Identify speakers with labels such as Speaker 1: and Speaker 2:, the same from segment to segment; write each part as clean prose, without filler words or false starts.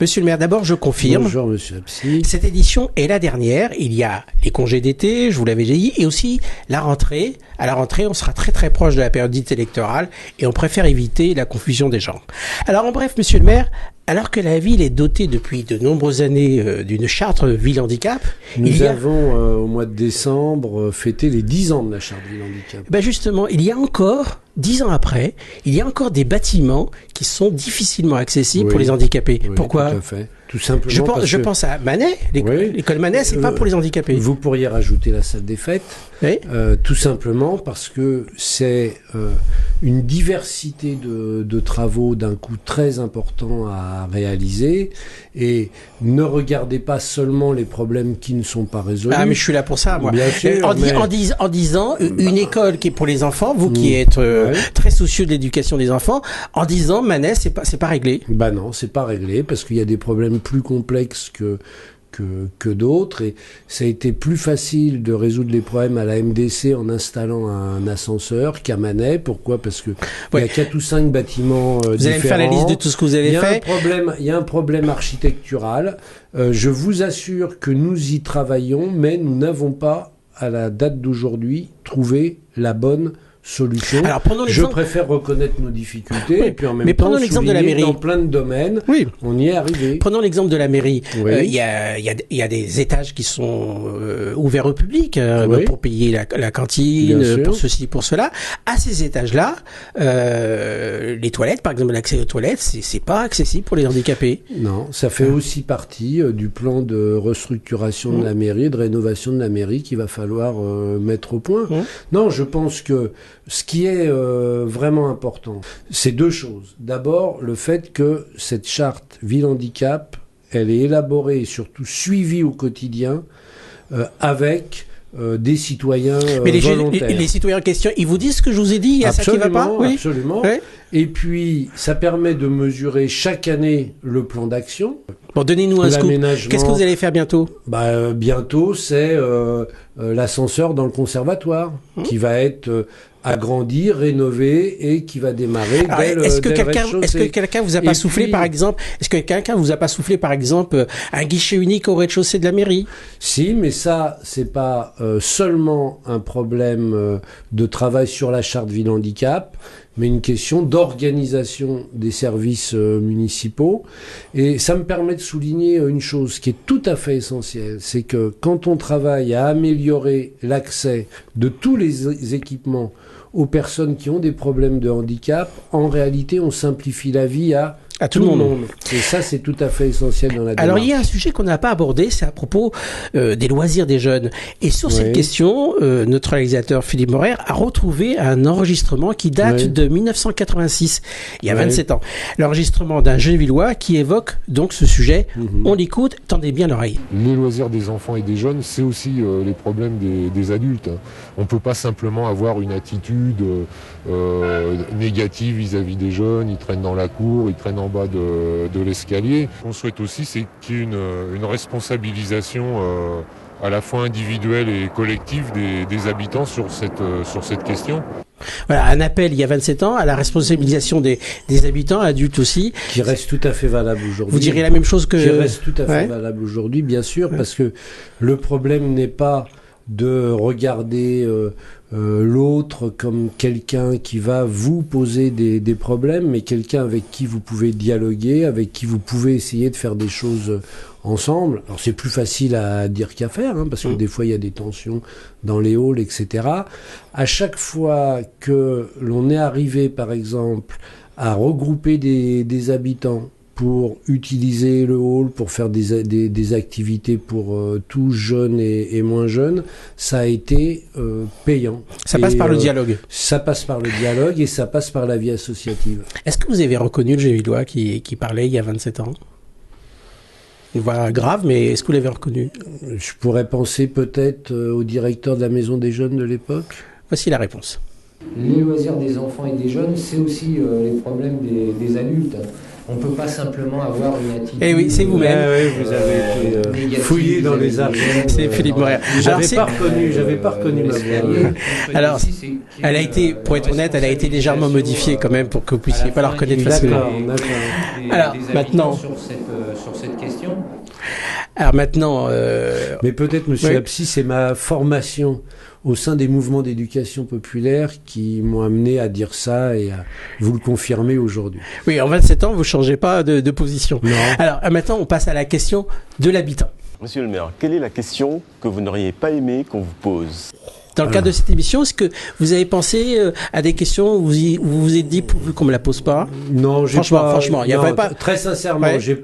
Speaker 1: Monsieur le maire, d'abord, je confirme.
Speaker 2: Bonjour, monsieur Absi.
Speaker 1: Cette édition est la dernière. Il y a les congés d'été, je vous l'avais déjà dit, et aussi la rentrée. À la rentrée, on sera très très proche de la période dite électorale et on préfère éviter la confusion des gens. Alors, en bref, monsieur le maire, alors que la ville est dotée depuis de nombreuses années d'une charte ville handicap,
Speaker 2: nous avons au mois de décembre fêté les 10 ans de la charte ville handicap.
Speaker 1: Ben justement, il y a encore 10 ans après, il y a encore des bâtiments qui sont difficilement accessibles pour les handicapés.
Speaker 2: Oui,
Speaker 1: pourquoi?
Speaker 2: Tout à fait. Tout simplement
Speaker 1: je pense à Manet. L'école Manet, c'est pas pour les handicapés.
Speaker 2: Vous pourriez rajouter la salle des fêtes.
Speaker 1: Oui.
Speaker 2: Tout simplement parce que c'est une diversité de travaux d'un coût très important à réaliser. Et ne regardez pas seulement les problèmes qui ne sont pas résolus.
Speaker 1: Ah, mais je suis là pour ça, moi.
Speaker 2: Bien sûr,
Speaker 1: en disant une école qui est pour les enfants, vous qui êtes très soucieux de l'éducation des enfants, en disant Manet, c'est pas réglé.
Speaker 2: Bah non, c'est pas réglé parce qu'il y a des problèmes plus complexes que d'autres, et ça a été plus facile de résoudre les problèmes à la MDC en installant un ascenseur qu'à Manet. Pourquoi? Parce que il y a 4 ou 5 bâtiments différents.
Speaker 1: Vous allez me faire la liste de tout ce que vous avez fait.
Speaker 2: Il y a un problème architectural. Je vous assure que nous y travaillons, mais nous n'avons pas, à la date d'aujourd'hui, trouvé la bonne solution. Alors, je préfère reconnaître nos difficultés et puis en même temps
Speaker 1: l'exemple de la mairie.
Speaker 2: Dans plein de domaines, on y est arrivé.
Speaker 1: Prenons l'exemple de la mairie. Il y a des étages qui sont ouverts au public pour payer la cantine, pour ceci, pour cela. À ces étages-là, les toilettes, par exemple, l'accès aux toilettes, c'est pas accessible pour les handicapés.
Speaker 2: Non, ça fait aussi partie du plan de restructuration de la mairie, de rénovation de la mairie qu'il va falloir mettre au point. Non, je pense que ce qui est vraiment important, c'est 2 choses. D'abord, le fait que cette charte ville handicap, elle est élaborée et surtout suivie au quotidien avec des citoyens volontaires.
Speaker 1: Les citoyens en question, ils vous disent ce que je vous ai dit, il y a ça qui va pas?
Speaker 2: Oui, absolument. Oui. Et puis, ça permet de mesurer chaque année le plan d'action.
Speaker 1: Bon, donnez-nous un scoop. Qu'est-ce que vous allez faire bientôt?
Speaker 2: Bientôt, c'est l'ascenseur dans le conservatoire qui va être agrandi, rénové et qui va démarrer.
Speaker 1: Est-ce que quelqu'un vous a pas soufflé, par exemple, un guichet unique au rez-de-chaussée de la mairie?
Speaker 2: Si, mais ça, c'est pas seulement un problème de travail sur la charte ville handicap, mais une question d'organisation des services municipaux. Et ça me permet de souligner une chose qui est tout à fait essentielle, c'est que quand on travaille à améliorer l'accès de tous les équipements aux personnes qui ont des problèmes de handicap, en réalité, on simplifie la vie à tout le monde. Et ça, c'est tout à fait essentiel dans la démarche.
Speaker 1: Alors, il y a un sujet qu'on n'a pas abordé, c'est à propos des loisirs des jeunes. Et sur cette question, notre réalisateur Philippe Morer a retrouvé un enregistrement qui date de 1986, il y a 27 ans. L'enregistrement d'un jeune Villois qui évoque donc ce sujet. On l'écoute, tendez bien l'oreille.
Speaker 3: Les loisirs des enfants et des jeunes, c'est aussi les problèmes des adultes. On ne peut pas simplement avoir une attitude négative vis-à-vis des jeunes, ils traînent dans la cour, ils traînent en bas de l'escalier. On souhaite aussi, c'est qu'il y ait une responsabilisation à la fois individuelle et collective des habitants sur cette question.
Speaker 1: Voilà, un appel il y a 27 ans à la responsabilisation des habitants, adultes aussi.
Speaker 2: Qui reste tout à fait valable aujourd'hui.
Speaker 1: Vous diriez la même chose que...
Speaker 2: Qui reste tout à fait valable aujourd'hui, bien sûr, parce que le problème n'est pas de regarder l'autre comme quelqu'un qui va vous poser des problèmes, mais quelqu'un avec qui vous pouvez dialoguer, avec qui vous pouvez essayer de faire des choses ensemble. Alors c'est plus facile à dire qu'à faire, parce que des fois il y a des tensions dans les halls, etc. À chaque fois que l'on est arrivé, par exemple, à regrouper des habitants pour utiliser le hall, pour faire des activités pour tous jeunes et moins jeunes, ça a été payant.
Speaker 1: Ça passe par le dialogue.
Speaker 2: Ça passe par le dialogue et ça passe par la vie associative.
Speaker 1: Est-ce que vous avez reconnu le Gévillois qui parlait il y a 27 ans? Une voix grave, mais est-ce que vous l'avez reconnu?
Speaker 2: Je pourrais penser peut-être au directeur de la maison des jeunes de l'époque.
Speaker 1: Voici la réponse.
Speaker 4: Les loisirs des enfants et des jeunes, c'est aussi les problèmes des adultes.
Speaker 2: On ne peut pas simplement avoir une attitude...
Speaker 1: Eh oui, c'est vous-même.
Speaker 2: Vous avez été fouillé dans les archives.
Speaker 1: C'est Philippe Morer.
Speaker 2: J'avais pas reconnu ma voix.
Speaker 1: Alors, elle a été, pour être honnête, elle a été légèrement modifiée quand même pour que vous puissiez pas la reconnaître facilement.
Speaker 2: D'accord.
Speaker 1: Alors, maintenant...
Speaker 2: Sur cette question.
Speaker 1: Alors maintenant...
Speaker 2: Mais peut-être, monsieur Absi, c'est ma formation au sein des mouvements d'éducation populaire qui m'ont amené à dire ça et à vous le confirmer aujourd'hui.
Speaker 1: Oui, en 27 ans, vous ne changez pas de position.
Speaker 2: Non.
Speaker 1: Alors maintenant, on passe à la question de l'habitant.
Speaker 4: Monsieur le maire, quelle est la question que vous n'auriez pas aimé qu'on vous pose ?
Speaker 1: Dans le cadre de cette émission, est-ce que vous avez pensé à des questions où vous vous êtes dit pourvu qu'on me la pose pas?
Speaker 2: Non,
Speaker 1: franchement, il y avait pas.
Speaker 2: Très sincèrement, j'ai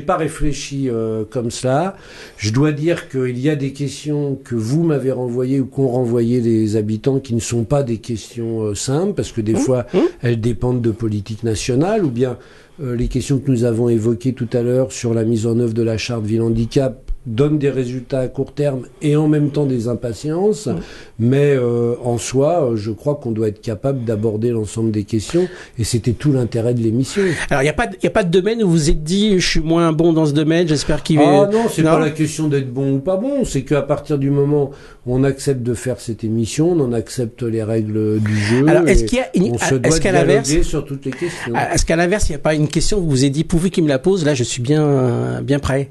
Speaker 2: pas réfléchi comme cela. Je dois dire qu'il y a des questions que vous m'avez renvoyées ou qu'ont renvoyées les habitants qui ne sont pas des questions simples parce que des fois elles dépendent de politique nationale ou bien les questions que nous avons évoquées tout à l'heure sur la mise en œuvre de la charte ville handicap donne des résultats à court terme et en même temps des impatiences. Mais en soi, je crois qu'on doit être capable d'aborder l'ensemble des questions et c'était tout l'intérêt de l'émission.
Speaker 1: Alors, il n'y a pas de domaine où vous vous êtes dit, je suis moins bon dans ce domaine, j'espère qu'il
Speaker 2: va... Ah non, c'est pas la question d'être bon ou pas bon, c'est qu'à partir du moment où on accepte de faire cette émission, on en accepte les règles du jeu.
Speaker 1: Alors, est-ce qu'il y a
Speaker 2: on se doit dialoguer sur toutes les questions.
Speaker 1: Est-ce qu'à l'inverse, il n'y a pas une question où vous vous êtes dit, pourvu qu'il me la pose, là, je suis bien prêt?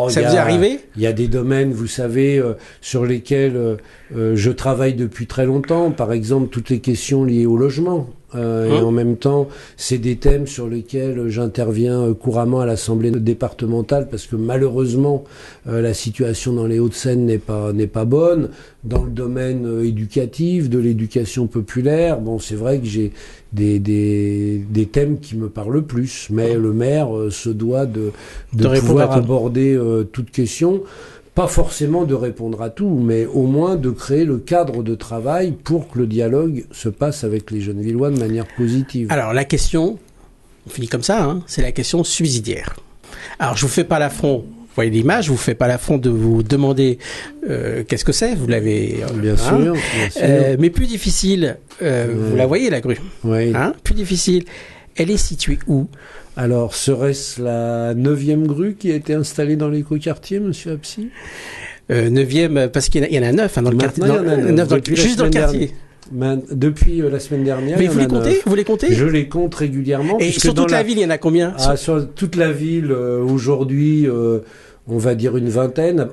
Speaker 1: Ça vous est arrivé?
Speaker 2: Il y a des domaines, vous savez, sur lesquels je travaille depuis très longtemps. Par exemple, toutes les questions liées au logement. Et en même temps, c'est des thèmes sur lesquels j'interviens couramment à l'Assemblée départementale parce que malheureusement, la situation dans les Hauts-de-Seine n'est pas bonne. Dans le domaine éducatif, de l'éducation populaire, bon, c'est vrai que j'ai des thèmes qui me parlent plus. Mais le maire se doit de pouvoir aborder toute question. Pas forcément de répondre à tout, mais au moins de créer le cadre de travail pour que le dialogue se passe avec les jeunes Lillois de manière positive.
Speaker 1: Alors la question, on finit comme ça, c'est la question subsidiaire. Alors je vous fais pas l'affront, vous voyez l'image, je vous fais pas l'affront de vous demander qu'est-ce que c'est, vous l'avez...
Speaker 2: Bien sûr.
Speaker 1: Mais plus difficile, vous la voyez la grue, plus difficile, elle est située où ?
Speaker 2: Alors, serait-ce la 9e grue qui a été installée dans l'écoquartier, monsieur Absi
Speaker 1: 9e, parce qu'il y en a 9 dans le quartier. Juste dans le quartier.
Speaker 2: Depuis la semaine dernière.
Speaker 1: Mais vous les comptez
Speaker 2: Je les compte régulièrement.
Speaker 1: Et sur toute la ville, il y en a combien?
Speaker 2: Sur toute la ville, aujourd'hui... on va dire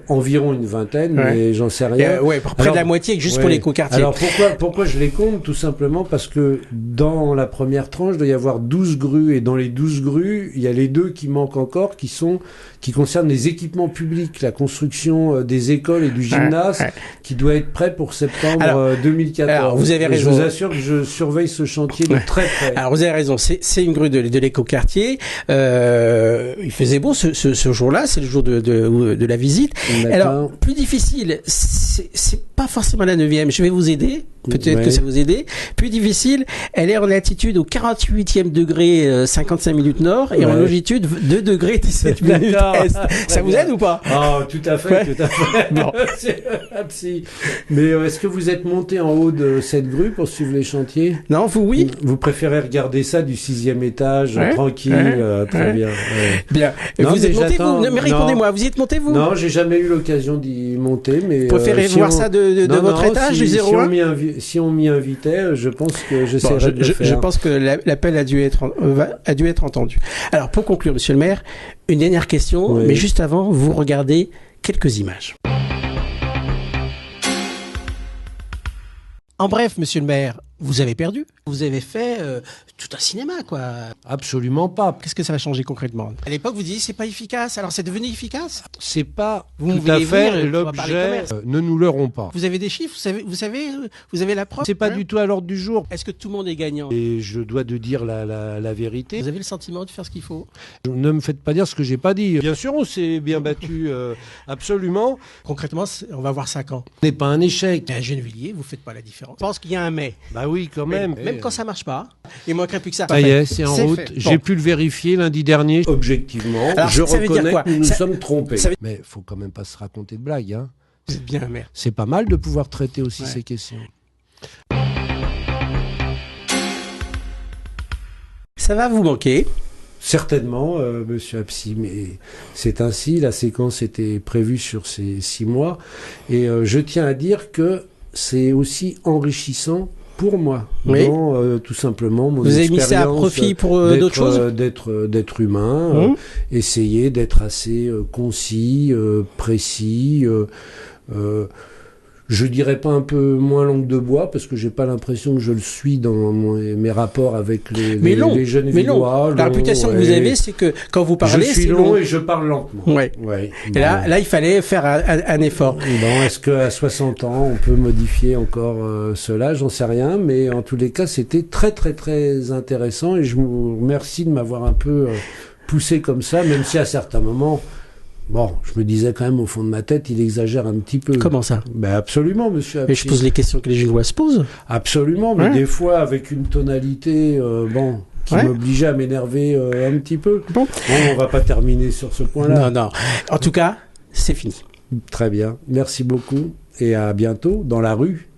Speaker 2: environ une vingtaine, mais j'en sais rien.
Speaker 1: Près de la moitié, juste pour l'écoquartier.
Speaker 2: Alors pourquoi je les compte? Tout simplement parce que dans la première tranche, il doit y avoir 12 grues, et dans les 12 grues, il y a les 2 qui manquent encore, qui concernent les équipements publics, la construction des écoles et du gymnase, qui doit être prêt pour septembre 2014.
Speaker 1: Alors, vous avez raison.
Speaker 2: Et je vous assure que je surveille ce chantier de très près.
Speaker 1: Alors, vous avez raison. C'est une grue de l'écoquartier. Il faisait beau ce jour-là. C'est le jour de la visite. Alors, plus difficile, c'est pas forcément la 9e. Je vais vous aider. Peut-être que ça vous aider. Plus difficile, elle est en latitude au 48e degré 55 minutes nord et en longitude 2 degrés 17 minutes est. Ça vous aide ou pas?
Speaker 2: Ah, tout à fait, tout à fait. Bon. Mais est-ce que vous êtes monté en haut de cette grue pour suivre les chantiers?
Speaker 1: Non, oui.
Speaker 2: Vous préférez regarder ça du 6e étage, tranquille, très bien.
Speaker 1: Bien. Non, vous êtes monté, vous? Mais répondez-moi, vous y êtes monté, vous?
Speaker 2: Non, j'ai jamais eu l'occasion d'y monter, mais...
Speaker 1: Vous préférez voir ça de votre étage, du 01?
Speaker 2: Si on m'y invitait, je pense que j'essaierais de le faire.
Speaker 1: Je pense que l'appel a dû être entendu. Alors, pour conclure, monsieur le maire, une dernière question, mais juste avant, vous regardez quelques images. En bref, monsieur le maire, vous avez perdu. Vous avez fait tout un cinéma, quoi.
Speaker 2: Absolument pas.
Speaker 1: Qu'est-ce que ça va changer concrètement? À l'époque, vous disiez c'est pas efficace. Alors c'est devenu efficace?
Speaker 2: C'est pas tout à fait l'objet. Ne nous leurrons pas.
Speaker 1: Vous avez des chiffres? Vous avez la preuve?
Speaker 2: C'est pas du tout à l'ordre du jour.
Speaker 1: Est-ce que tout le monde est gagnant?
Speaker 2: Et je dois de dire la vérité.
Speaker 1: Vous avez le sentiment de faire ce qu'il faut?
Speaker 2: Ne me faites pas dire ce que j'ai pas dit. Bien sûr, on s'est bien battu, absolument.
Speaker 1: Concrètement, on va voir ça quand?
Speaker 2: Ce n'est pas un échec.
Speaker 1: À Gennevilliers, vous faites pas la différence. Je pense qu'il y a un mais.
Speaker 2: Bah oui, quand même.
Speaker 1: Même quand ça marche pas, il manquerait plus que ça.
Speaker 2: Ça y est, c'est en route. J'ai pu le vérifier lundi dernier. Objectivement, alors, je reconnais que nous nous sommes trompés. Mais il faut quand même pas se raconter de blagues. Hein.
Speaker 1: Vous êtes bien un maire.
Speaker 2: C'est pas mal de pouvoir traiter aussi ces questions.
Speaker 1: Ça va vous manquer.
Speaker 2: Certainement, Monsieur Absi, mais c'est ainsi. La séquence était prévue sur ces 6 mois. Et je tiens à dire que c'est aussi enrichissant pour moi.
Speaker 1: Oui.
Speaker 2: Tout simplement, mon
Speaker 1: Vous avez mis ça à profit pour d'autres choses
Speaker 2: d'être humain, essayer d'être assez concis, précis, je dirais pas un peu moins langue de bois, parce que j'ai pas l'impression que je le suis dans mes rapports avec les jeunes Villois.
Speaker 1: La réputation que vous avez, c'est que quand vous parlez,
Speaker 2: je suis long et je parle lentement.
Speaker 1: Ouais. Et là, il fallait faire un effort.
Speaker 2: Bon, est-ce qu'à 60 ans, on peut modifier encore cela? J'en sais rien, mais en tous les cas, c'était très, très, très intéressant, et je vous remercie de m'avoir un peu poussé comme ça, même si à certains moments, bon, je me disais quand même au fond de ma tête, il exagère un petit peu.
Speaker 1: Comment ça?
Speaker 2: Ben absolument, monsieur Absi.
Speaker 1: Mais je pose les questions que les Gillois se posent.
Speaker 2: Absolument, mais des fois avec une tonalité, qui m'obligeait à m'énerver un petit peu. Bon, on va pas terminer sur ce point-là.
Speaker 1: Non. En tout cas, c'est fini.
Speaker 2: Très bien. Merci beaucoup et à bientôt dans la rue.